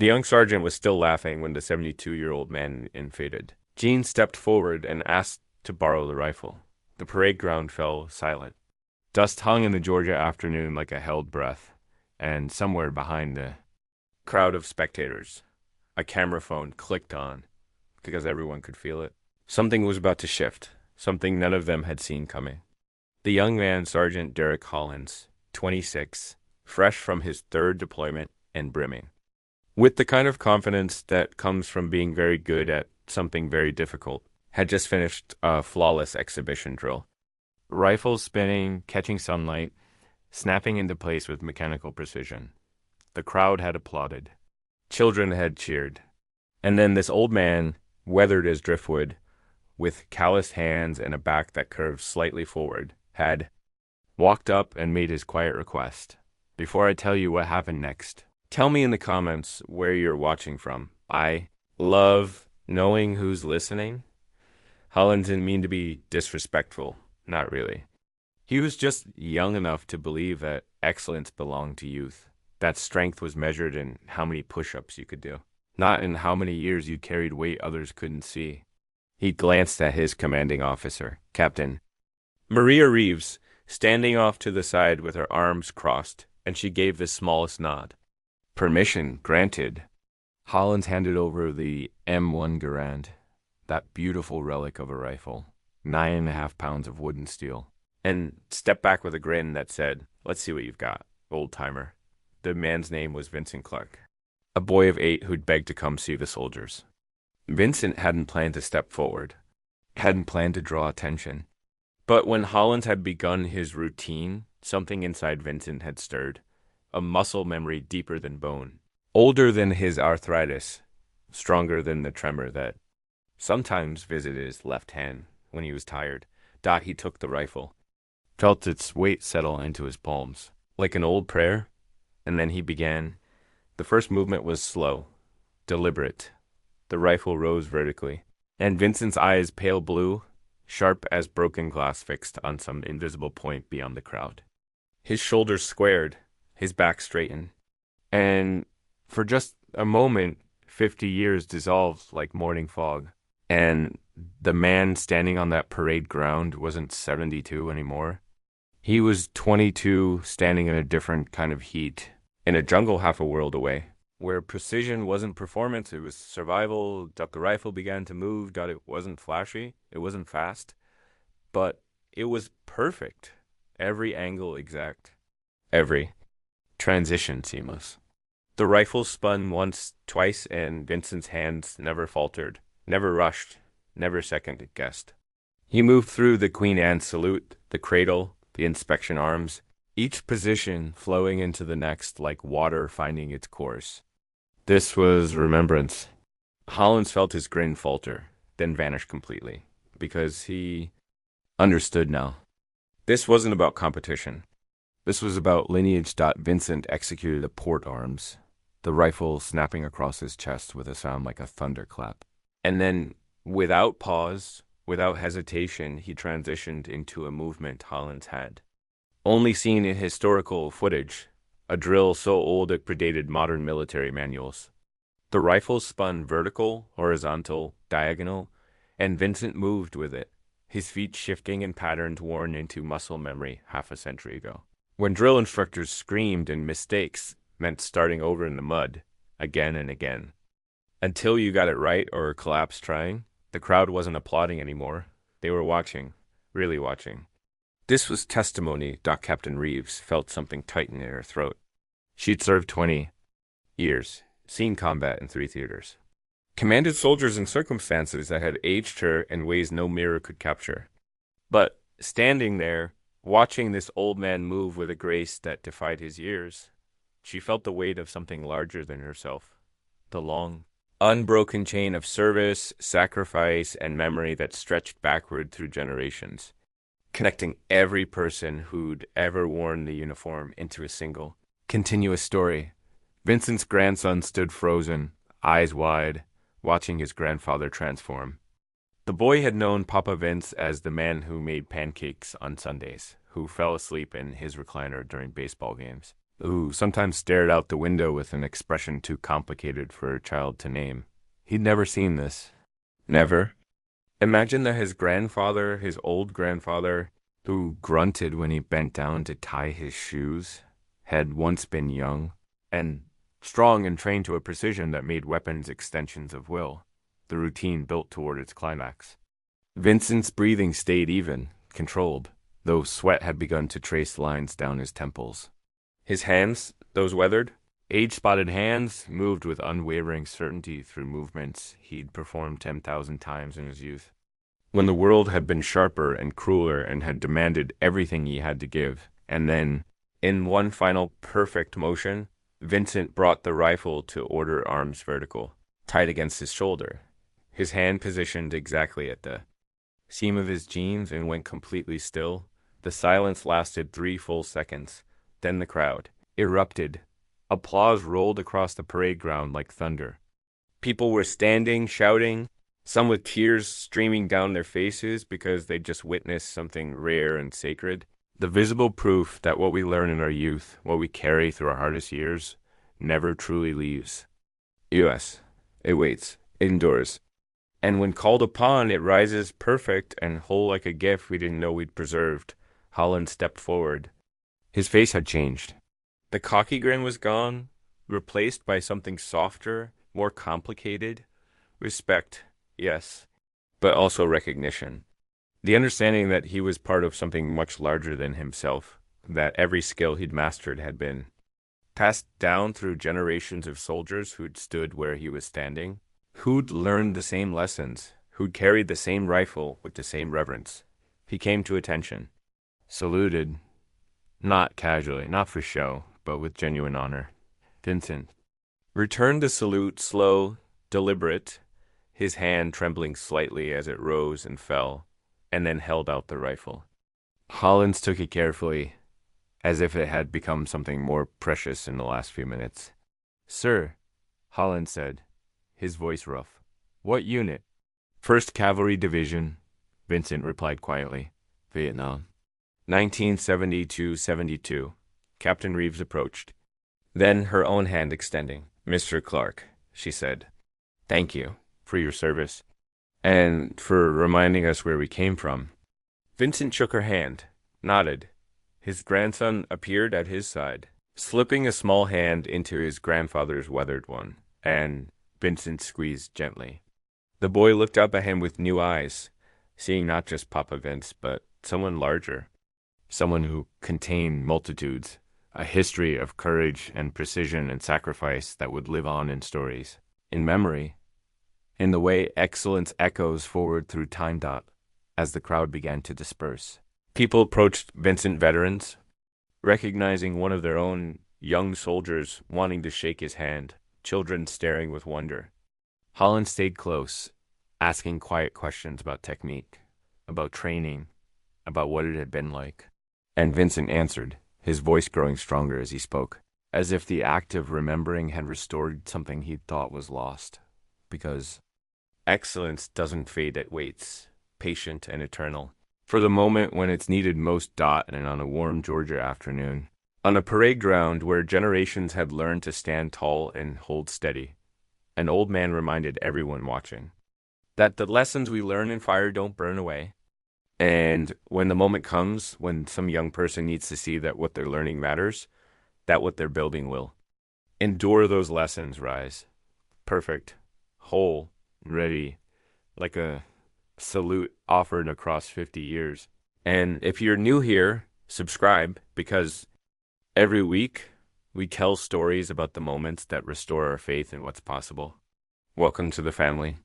The young sergeant was still laughing when the 72-year-old man invaded. Jean stepped forward and asked to borrow the rifle. The parade ground fell silent. Dust hung in the Georgia afternoon like a held breath, and somewhere behind the crowd of spectators, a camera phone clicked on because everyone could feel it. Something was about to shift, something none of them had seen coming. The young man, Sergeant Derek Hollins, 26, fresh from his third deployment and brimming, with the kind of confidence that comes from being very good at something very difficult, had just finished a flawless exhibition drill. Rifles spinning, catching sunlight, snapping into place with mechanical precision. The crowd had applauded. Children had cheered. And then this old man, weathered as driftwood, with calloused hands and a back that curved slightly forward, had walked up and made his quiet request. Before I tell you what happened next, tell me in the comments where you're watching from. I love knowing who's listening. Hollins didn't mean to be disrespectful. Not really. He was just young enough to believe that excellence belonged to youth. That strength was measured in how many push-ups you could do, not in how many years you carried weight others couldn't see. He glanced at his commanding officer, Captain Maria Reeves, standing off to the side with her arms crossed, and she gave the smallest nod. Permission granted. Hollins handed over the M1 Garand, that beautiful relic of a rifle, 9.5 pounds of wooden steel, and stepped back with a grin that said, "Let's see what you've got, old-timer." The man's name was Vincent Clarke, a boy of 8 who'd begged to come see the soldiers. Vincent hadn't planned to step forward, hadn't planned to draw attention. But when Hollins had begun his routine, something inside Vincent had stirred, a muscle memory deeper than bone, older than his arthritis, stronger than the tremor that sometimes visited his left hand when he was tired. He took the rifle, felt its weight settle into his palms, like an old prayer, and then he began. The first movement was slow, deliberate. The rifle rose vertically, and Vincent's eyes, pale blue, sharp as broken glass fixed on some invisible point beyond the crowd. His shoulders squared, his back straightened, and for just a moment, 50 years dissolved like morning fog, and the man standing on that parade ground wasn't 72 anymore. He was 22, standing in a different kind of heat, in a jungle half a world away, where precision wasn't performance, it was survival. The rifle began to move. It wasn't flashy, it wasn't fast, but it was perfect. Every angle exact. Every transition seamless. The rifle spun once, twice, and Vincent's hands never faltered, never rushed, never second-guessed. He moved through the Queen Anne salute, the cradle, the inspection arms, each position flowing into the next like water finding its course. This was remembrance. Hollins felt his grin falter, then vanish completely, because he understood now. This wasn't about competition. This was about lineage. Vincent executed a port arms, the rifle snapping across his chest with a sound like a thunderclap. And then, without pause, without hesitation, he transitioned into a movement Hollins had only seen in historical footage, a drill so old it predated modern military manuals. The rifle spun vertical, horizontal, diagonal, and Vincent moved with it, his feet shifting in patterns worn into muscle memory half a century ago. When drill instructors screamed and mistakes meant starting over in the mud, again and again. Until you got it right or collapsed trying, the crowd wasn't applauding anymore. They were watching, really watching. This was testimony. Captain Reeves felt something tighten in her throat. She'd served 20 years, seen combat in 3 theaters, commanded soldiers in circumstances that had aged her in ways no mirror could capture. But standing there, watching this old man move with a grace that defied his years, she felt the weight of something larger than herself. The long, unbroken chain of service, sacrifice, and memory that stretched backward through generations, connecting every person who'd ever worn the uniform into a single, continuous story. Vincent's grandson stood frozen, eyes wide, watching his grandfather transform. The boy had known Papa Vince as the man who made pancakes on Sundays, who fell asleep in his recliner during baseball games. who sometimes stared out the window with an expression too complicated for a child to name. He'd never seen this. Never. Imagine that his grandfather, his old grandfather, who grunted when he bent down to tie his shoes, had once been young and strong and trained to a precision that made weapons extensions of will, the routine built toward its climax. Vincent's breathing stayed even, controlled, though sweat had begun to trace lines down his temples. His hands, those weathered, age-spotted hands, moved with unwavering certainty through movements he'd performed 10,000 times in his youth. When the world had been sharper and crueler and had demanded everything he had to give, and then, in one final perfect motion, Vincent brought the rifle to order, arms vertical, tight against his shoulder, his hand positioned exactly at the seam of his jeans, and went completely still. The silence lasted 3 full seconds. Then the crowd erupted. Applause rolled across the parade ground like thunder. People were standing, shouting, some with tears streaming down their faces because they'd just witnessed something rare and sacred. The visible proof that what we learn in our youth, what we carry through our hardest years, never truly leaves. U.S. It waits, it endures. And when called upon, it rises perfect and whole like a gift we didn't know we'd preserved. Holland stepped forward. His face had changed. The cocky grin was gone, replaced by something softer, more complicated. Respect, yes, but also recognition. The understanding that he was part of something much larger than himself, that every skill he'd mastered had been passed down through generations of soldiers who'd stood where he was standing, who'd learned the same lessons, who'd carried the same rifle with the same reverence. He came to attention, saluted, not casually, not for show, but with genuine honor. Vincent returned the salute, slow, deliberate, his hand trembling slightly as it rose and fell, and then held out the rifle. Hollins took it carefully, as if it had become something more precious in the last few minutes. "Sir," Hollins said, his voice rough. "What unit?" "First Cavalry Division," Vincent replied quietly. "Vietnam." 1972-72. Captain Reeves approached. Then her own hand extending. "Mr. Clarke," she said, "thank you for your service and for reminding us where we came from." Vincent shook her hand, nodded. His grandson appeared at his side, slipping a small hand into his grandfather's weathered one, and Vincent squeezed gently. The boy looked up at him with new eyes, seeing not just Papa Vince, but someone larger, someone who contained multitudes, a history of courage and precision and sacrifice that would live on in stories, in memory, in the way excellence echoes forward through time. As the crowd began to disperse, people approached Vincent veterans, recognizing one of their own young soldiers wanting to shake his hand, children staring with wonder. Holland stayed close, asking quiet questions about technique, about training, about what it had been like. And Vincent answered, his voice growing stronger as he spoke, as if the act of remembering had restored something he thought was lost. Because excellence doesn't fade, it waits, patient and eternal, for the moment when it's needed most. And on a warm Georgia afternoon, on a parade ground where generations had learned to stand tall and hold steady, an old man reminded everyone watching that the lessons we learn in fire don't burn away. And when the moment comes, when some young person needs to see that what they're learning matters, that what they're building will. Endure those lessons, rise. Perfect, whole, ready, like a salute offered across 50 years. And if you're new here, subscribe, because every week we tell stories about the moments that restore our faith in what's possible. Welcome to the family.